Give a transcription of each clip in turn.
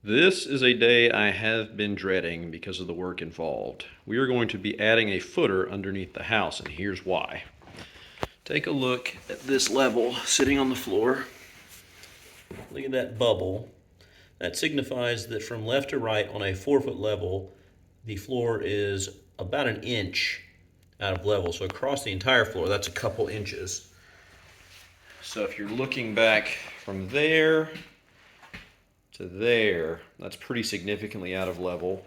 This is a day I have been dreading because of the work involved. We are going to be adding a footer underneath the house, and here's why. Take a look at this level sitting on the floor. Look at that bubble. That signifies that from left to right on a 4-foot level, the floor is about an inch out of level. So across the entire floor, that's a couple inches. So if you're looking back from there to there, that's pretty significantly out of level.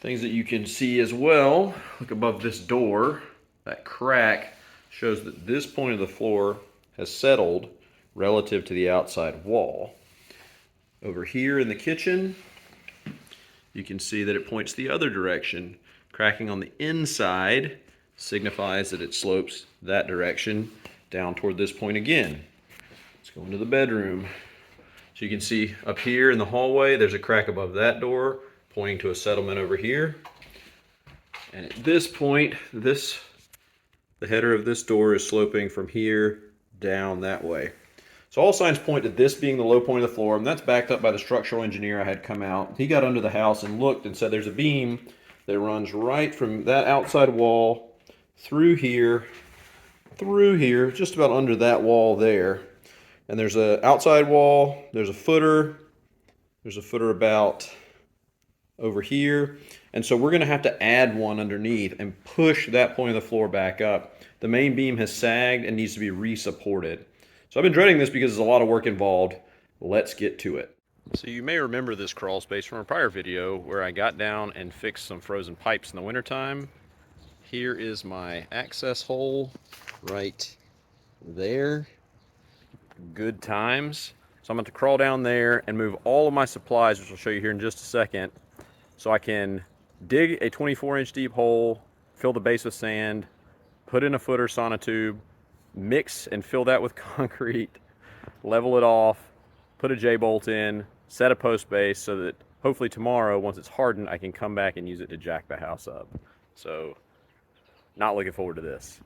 Things that you can see as well, look above this door, that crack shows that this point of the floor has settled relative to the outside wall. Over here in the kitchen, you can see that it points the other direction. Cracking on the inside signifies that it slopes that direction down toward this point again. Let's go into the bedroom. So you can see up here in the hallway, there's a crack above that door, pointing to a settlement over here. And at this point, the header of this door is sloping from here down that way. So all signs point to this being the low point of the floor, and that's backed up by the structural engineer I had come out. He got under the house and looked and said there's a beam that runs right from that outside wall through here, just about under that wall there. And there's an outside wall, there's a footer about over here. And so we're gonna have to add one underneath and push that point of the floor back up. The main beam has sagged and needs to be re-supported. So I've been dreading this because there's a lot of work involved. Let's get to it. So you may remember this crawl space from a prior video where I got down and fixed some frozen pipes in the wintertime. Here is my access hole right there. Good times. So I'm going to crawl down there and move all of my supplies, which I'll show you here in just a second, so I can dig a 24-inch deep hole, fill the base with sand, put in a footer sonotube, mix and fill that with concrete, level it off, put a J-bolt in, set a post base so that hopefully tomorrow, once it's hardened, I can come back and use it to jack the house up. So, not looking forward to this.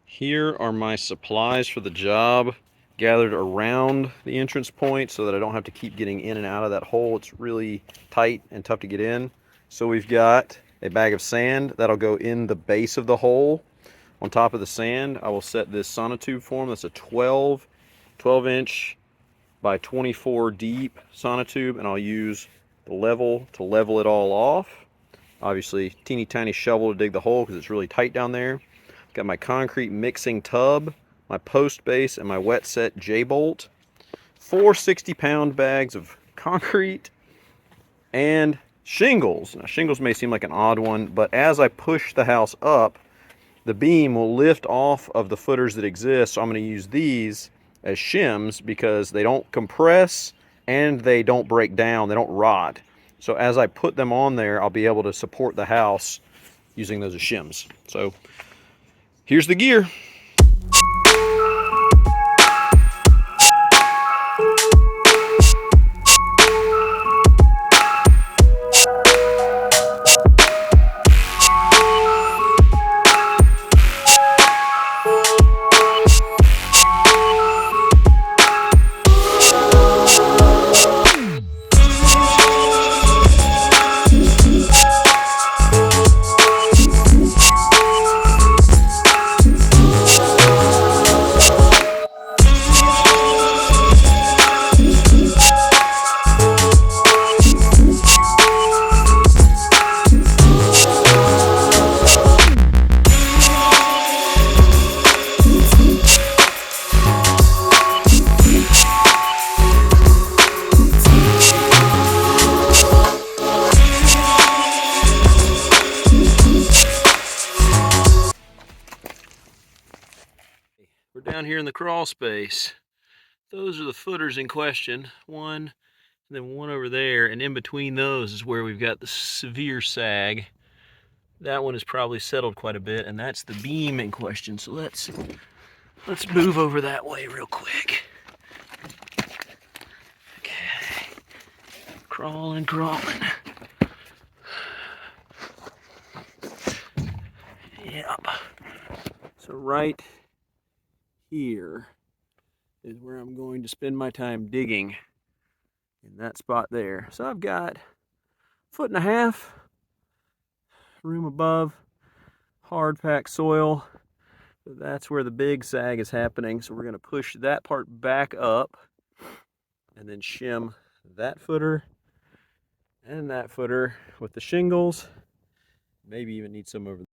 Here are my supplies for the job, gathered around the entrance point so that I don't have to keep getting in and out of that hole. It's really tight and tough to get in. So we've got a bag of sand that'll go in the base of the hole. On top of the sand, I will set this sonotube form. That's a 12-inch by 24 deep sonotube, and I'll use the level to level it all off. Obviously, teeny tiny shovel to dig the hole because it's really tight down there. Got my concrete mixing tub, my post base, and my wet set J-bolt. 4 60-pound bags of concrete and shingles. Now, shingles may seem like an odd one, but as I push the house up, the beam will lift off of the footers that exist. So I'm going to use these as shims because they don't compress and they don't break down, they don't rot. So as I put them on there, I'll be able to support the house using those as shims. So here's the gear. We're down here in the crawl space. Those are the footers in question. One, and then one over there, and in between those is where we've got the severe sag. That one is probably settled quite a bit, and that's the beam in question. So let's move over that way real quick. Okay, crawling. Yep. So right here is where I'm going to spend my time digging. in that spot there. So I've got 1.5 foot room above, hard packed soil. That's where the big sag is happening. So we're going to push that part back up and then shim that footer and that footer with the shingles. Maybe even need some over there.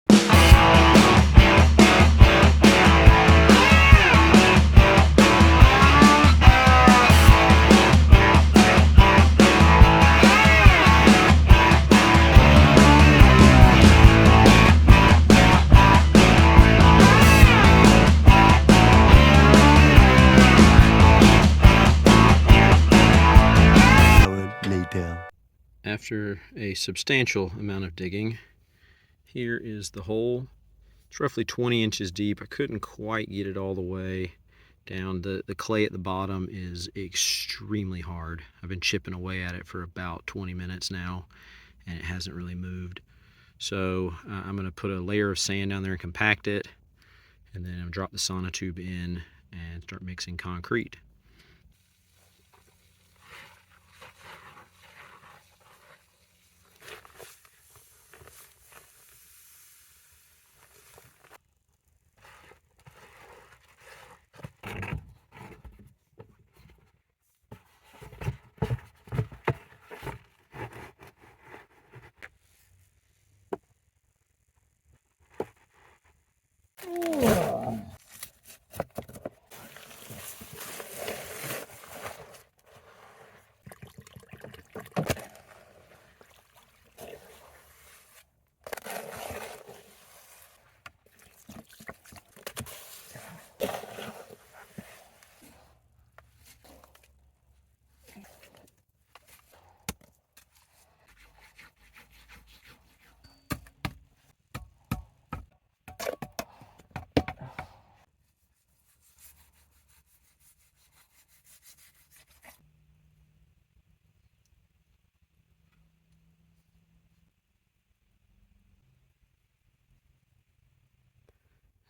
After a substantial amount of digging, here is the hole. It's roughly 20 inches deep. I couldn't quite get it all the way down. The clay at the bottom is extremely hard. I've been chipping away at it for about 20 minutes now, and it hasn't really moved. So I'm going to put a layer of sand down there and compact it, and then I'll drop the sonotube in and start mixing concrete.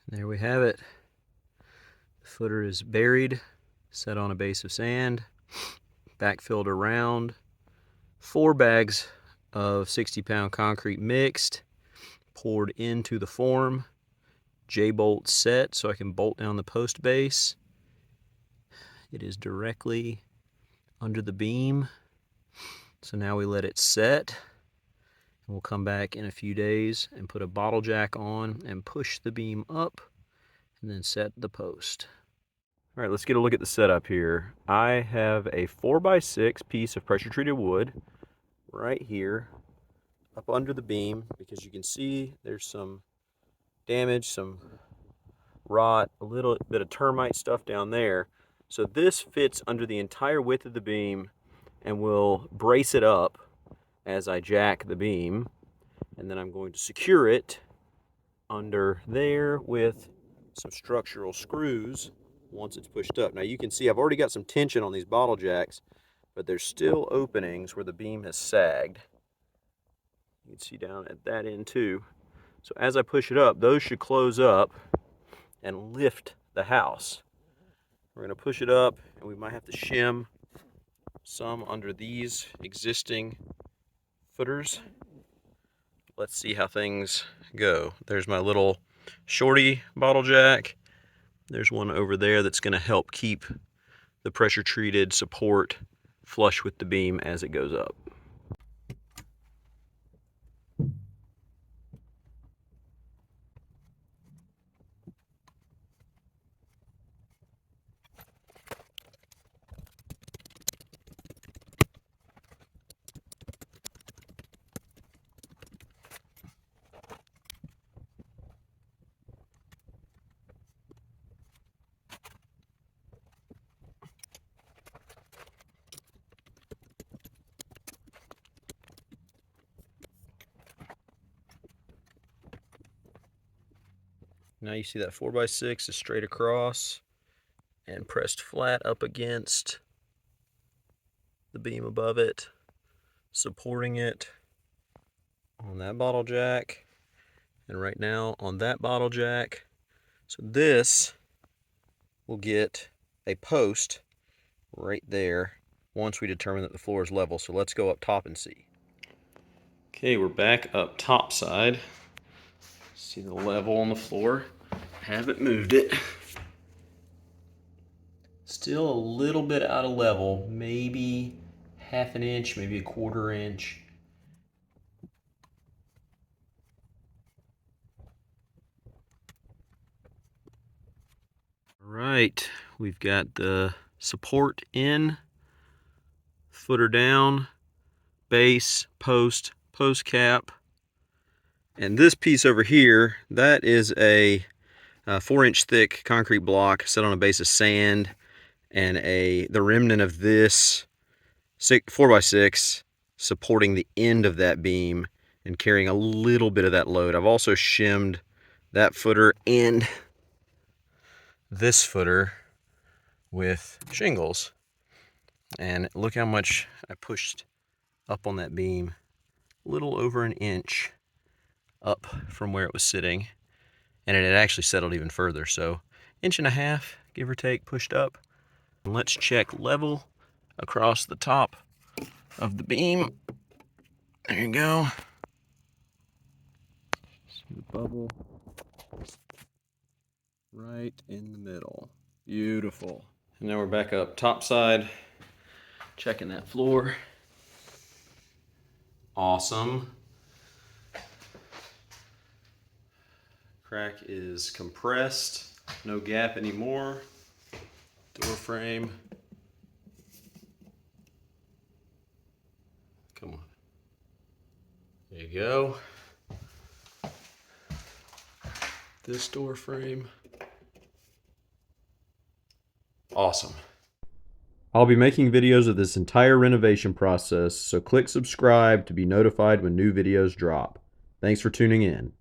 There we have it. The footer is buried, set on a base of sand, backfilled around, 4 bags of 60-pound concrete mixed, poured into the form, J-bolt set so I can bolt down the post base. It is directly under the beam. So now we let it set. And we'll come back in a few days and put a bottle jack on and push the beam up and then set the post. All right, let's get a look at the setup here. I have a 4x6 piece of pressure treated wood right here up under the beam because you can see there's some damage, some rot, a little bit of termite stuff down there. So this fits under the entire width of the beam and will brace it up as I jack the beam, and then I'm going to secure it under there with some structural screws once it's pushed up. Now you can see I've already got some tension on these bottle jacks, but there's still openings where the beam has sagged. You can see down at that end too. So as I push it up, those should close up and lift the house. We're going to push it up, and we might have to shim some under these existing footers. Let's see how things go. There's my little shorty bottle jack. There's one over there that's going to help keep the pressure treated support flush with the beam as it goes up. Now you see that 4x6 is straight across and pressed flat up against the beam above it, supporting it on that bottle jack, and right now on that bottle jack. So this will get a post right there once we determine that the floor is level. So let's go up top and see. Okay, we're back up top side. See the level on the floor. Haven't moved it. Still a little bit out of level, maybe half an inch, maybe a quarter inch. All right, we've got the support in, footer down, base, post, post cap. And this piece over here, that is a 4-inch thick concrete block set on a base of sand and the remnant of this 4x6 supporting the end of that beam and carrying a little bit of that load. I've also shimmed that footer and this footer with shingles. And look how much I pushed up on that beam. A little over an inch up from where it was sitting. And it had actually settled even further. So 1.5 inches, give or take, pushed up. And let's check level across the top of the beam. There you go. See the bubble right in the middle. Beautiful. And now we're back up top side, checking that floor. Awesome. Crack is compressed, no gap anymore. Door frame. Come on. There you go. This door frame. Awesome. I'll be making videos of this entire renovation process, so click subscribe to be notified when new videos drop. Thanks for tuning in.